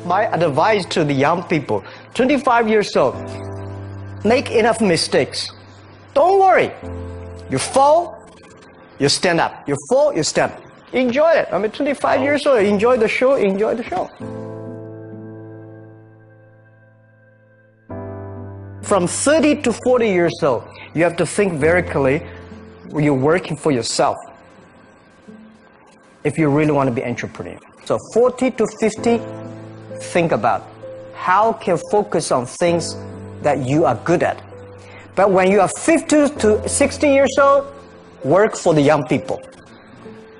my advice to the young people, 25 years old, make enough mistakes. Don't worry. You fall, you stand up. You fall, you stand up. Enjoy it. I mean, 25 years old, enjoy the show, enjoy the show. From 30 to 40 years old, you have to think very clearly, you're working for yourself if you really want to be an entrepreneur. So 40 to 50, think about how can you focus on things that you are good at. But when you are 50 to 60 years old, work for the young people,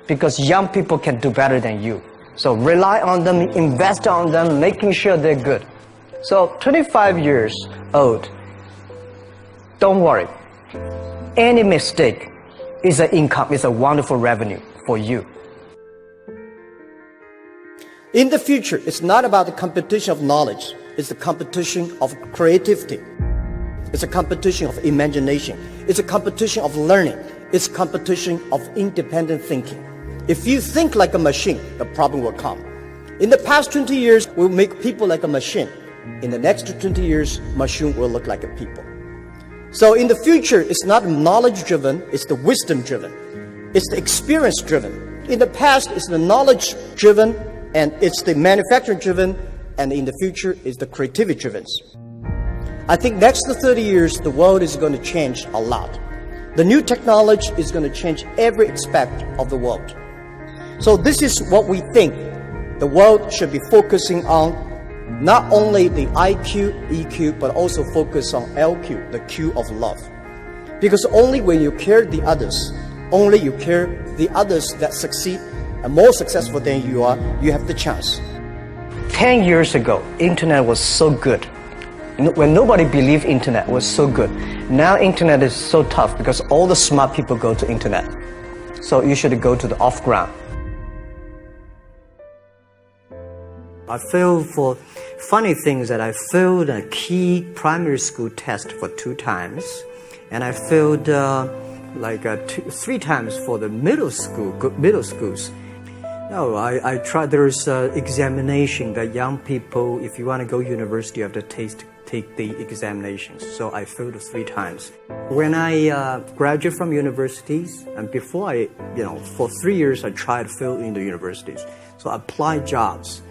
because young people can do better than you. So rely on them, invest on them, making sure they're good. So 25 years old, don't worry. Any mistake is an income, is a wonderful revenue for you. In the future, it's not about the competition of knowledge. It's the competition of creativity. It's a competition of imagination. It's a competition of learning. It's a competition of independent thinking. If you think like a machine, the problem will come. In the past 20 years, we'll make people like a machine. In the next 20 years, machine will look like a people. So in the future, it's not knowledge-driven, it's the wisdom-driven. It's the experience-driven. In the past, it's the knowledge-driven, and it's the manufacturing-driven, and in the future, it's the creativity-driven. I think next 30 years, the world is going to change a lot. The new technology is going to change every aspect of the world. So this is what we think the world should be focusing on. Not only the IQ, EQ, but also focus on LQ, the Q of love. Because only when you care the others, only you care the others that succeed and more successful than you are, you have the chance. 10 years ago, internet was so good. When nobody believed internet was so good. Now internet is so tough because all the smart people go to internet. So you should go to the off-ground. I failed for funny things that I failed a key primary school test for 2 times, and I failed 3 times for the middle schools. No, I tried. There's examination that young people, if you want to go to university, you have to take the examinations. So I failed 3 times. When I graduated from universities, and before for 3 years I tried to fill in the universities. So I applied jobs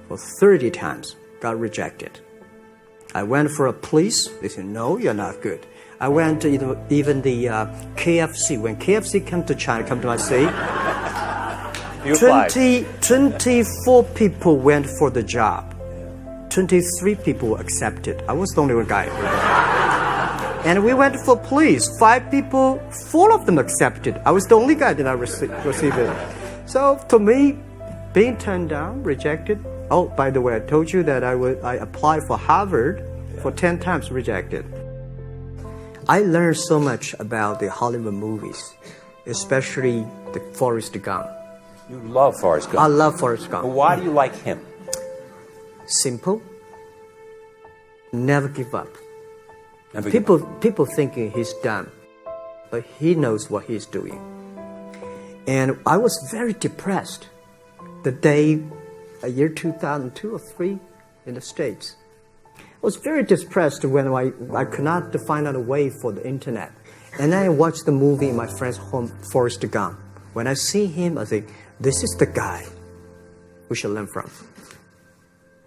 for 30 times, got rejected. I went for a police, they said, no, you're not good. I went to even the KFC. When KFC came to China, come to my city, 24 people went for the job. 23 people were accepted. I was the only one guy. And we went for police. 5 people, 4 of them accepted. I was the only guy that I received it. So to me, being turned down, rejected. Oh, by the way, I told you that I applied for Harvard for 10 times, rejected. I learned so much about the Hollywood movies, especially the Forrest Gump. You love Forrest Gump. I love Forrest Gump. Well, why do you like him? Simple. Never give up. Never give up. People thinking he's dumb, but he knows what he's doing. And I was very depressed the day, year 2002 or 3 in the States. I was very depressed when I could not find out a way for the internet. And then I watched the movie in my friend's home, Forrest Gump. When I see him, I think, this is the guy we should learn from.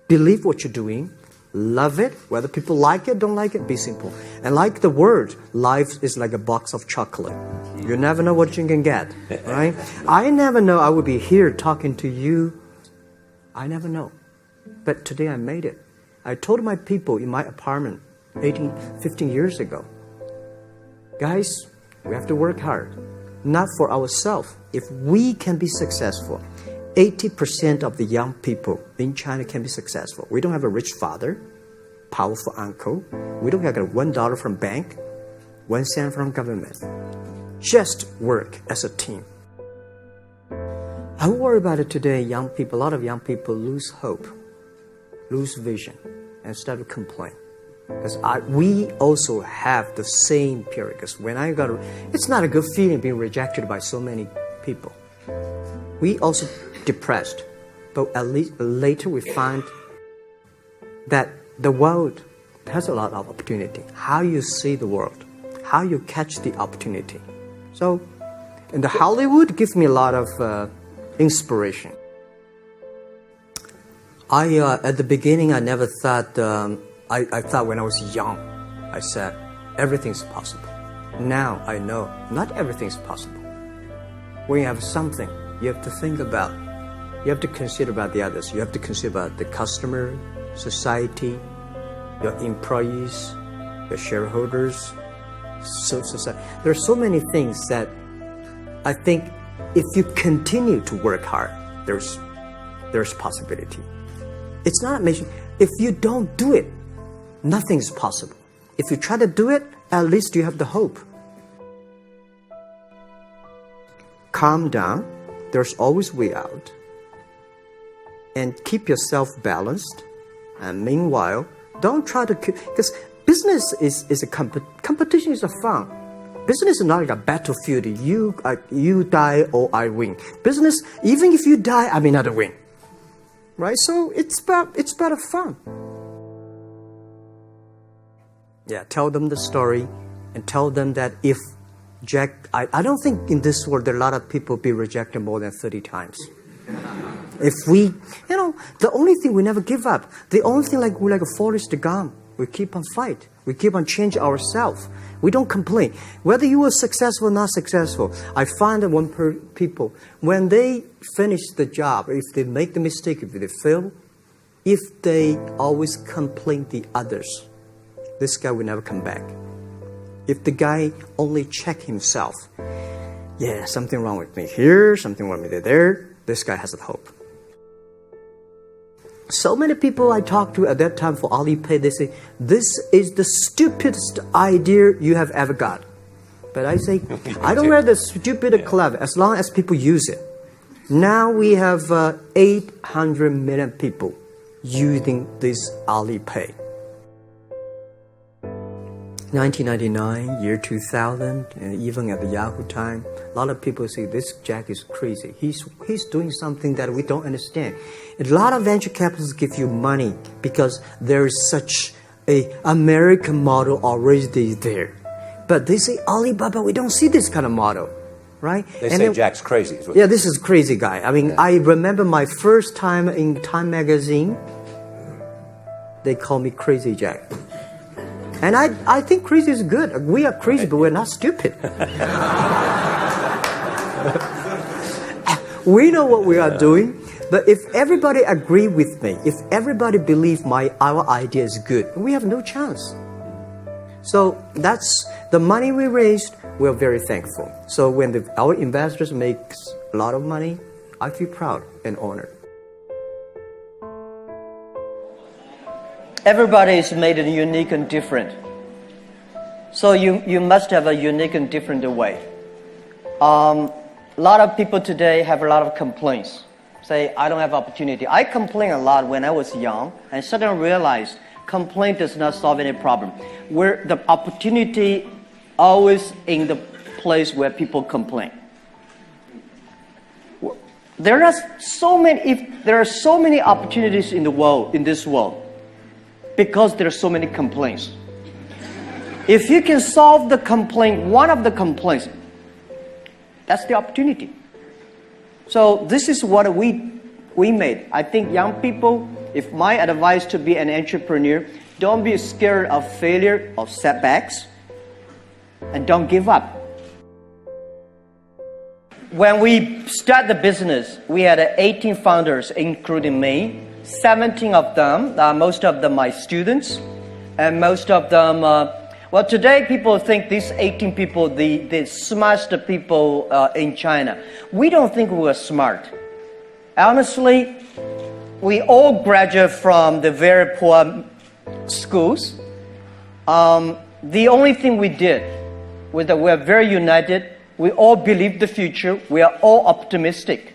Believe what you're doing, love it, whether people like it, don't like it, be simple. And like the word, life is like a box of chocolate. You never know what you can get, right? I never know I would be here talking to you. I never know. But today I made it. I told my people in my apartment 15 years ago, guys, we have to work hard, not for ourselves. If we can be successful, 80% of the young people in China can be successful. We don't have a rich father, powerful uncle. We don't have $1 from bank, 1 cent from government. Just work as a team. I worry about it today. Young people, a lot of young people lose hope, lose vision, and start to complain. Because we also have the same period. Because when it's not a good feeling being rejected by so many people. We also depressed, but at least later we find that the world has a lot of opportunity. How you see the world, how you catch the opportunity. So, and the Hollywood gives me a lot of inspiration. At the beginning, I never thought, I thought when I was young, I said, everything's possible. Now I know not everything's possible. When you have something, you have to think about, you have to consider about the others. You have to consider about the customer, society, your employees, your shareholders, society. There are so many things that I think if you continue to work hard, there's possibility. It's not amazing. If you don't do it, nothing is possible. If you try to do it, at least you have the hope. Calm down. There's always way out. And keep yourself balanced. And meanwhile, don't try to keep, because business is a competition is a fun. Business is not like a battlefield. You die or I win. Business, even if you die, I may not win. Right? So it's about fun. Yeah, tell them the story and tell them that if Jack, I don't think in this world there are a lot of people be rejected more than 30 times. If we, the only thing we never give up, the only thing we're like a Forrest Gump, we keep on fight. We keep on change ourselves. We don't complain. Whether you were successful or not successful, I find that people, when they finish the job, if they make the mistake, if they fail, if they always complain the others, this guy will never come back. If the guy only check himself, yeah, something wrong with me here, something wrong with me there, this guy has a hope. So many people I talked to at that time for Alipay, they say, this is the stupidest idea you have ever got. But I say, I don't wear the stupid club as long as people use it. Now we have 800 million people using this Alipay. 1999, year 2000, and even at the Yahoo time, a lot of people say this Jack is crazy. He's doing something that we don't understand. A lot of venture capitalists give you money because there is such a American model already there. But they say Alibaba, we don't see this kind of model, right? They say Jack's crazy. Yeah, this is crazy guy. I mean, I remember my first time in Time magazine, they call me Crazy Jack. And I think crazy is good. We are crazy, but we're not stupid. We know what we are doing. But if everybody agree with me, if everybody believe our idea is good, we have no chance. So that's the money we raised. We're very thankful. So when our investors make a lot of money, I feel proud and honored. Everybody is made unique and different. So you must have a unique and different way. A lot of people today have a lot of complaints. Say, I don't have opportunity. I complain a lot when I was young and suddenly realized complaint does not solve any problem. Where the opportunity always in the place where people complain. There are so many opportunities in the world, in this world, because there are so many complaints. If you can solve the complaint, one of the complaints, that's the opportunity. So this is what we made. I think young people, if my advice to be an entrepreneur, don't be scared of failure or setbacks, and don't give up. When we start the business, we had 18 founders, including me. 17 of them, most of them my students, and most of them, well, today people think these 18 people, the smartest people in China. We don't think we're smart. Honestly, we all graduate from the very poor schools. The only thing we did was that we're very united. We all believe the future. We are all optimistic.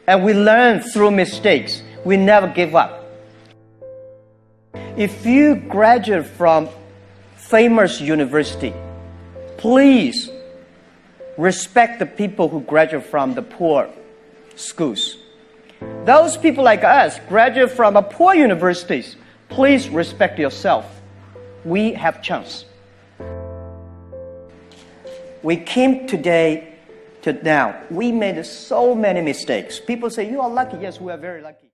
And we learn through mistakes. We never give up. If you graduate from famous university, please respect the people who graduate from the poor schools. Those people like us graduate from poor universities. Please respect yourself. We have chance. We came today to now. We made so many mistakes. People say, you are lucky. Yes, we are very lucky.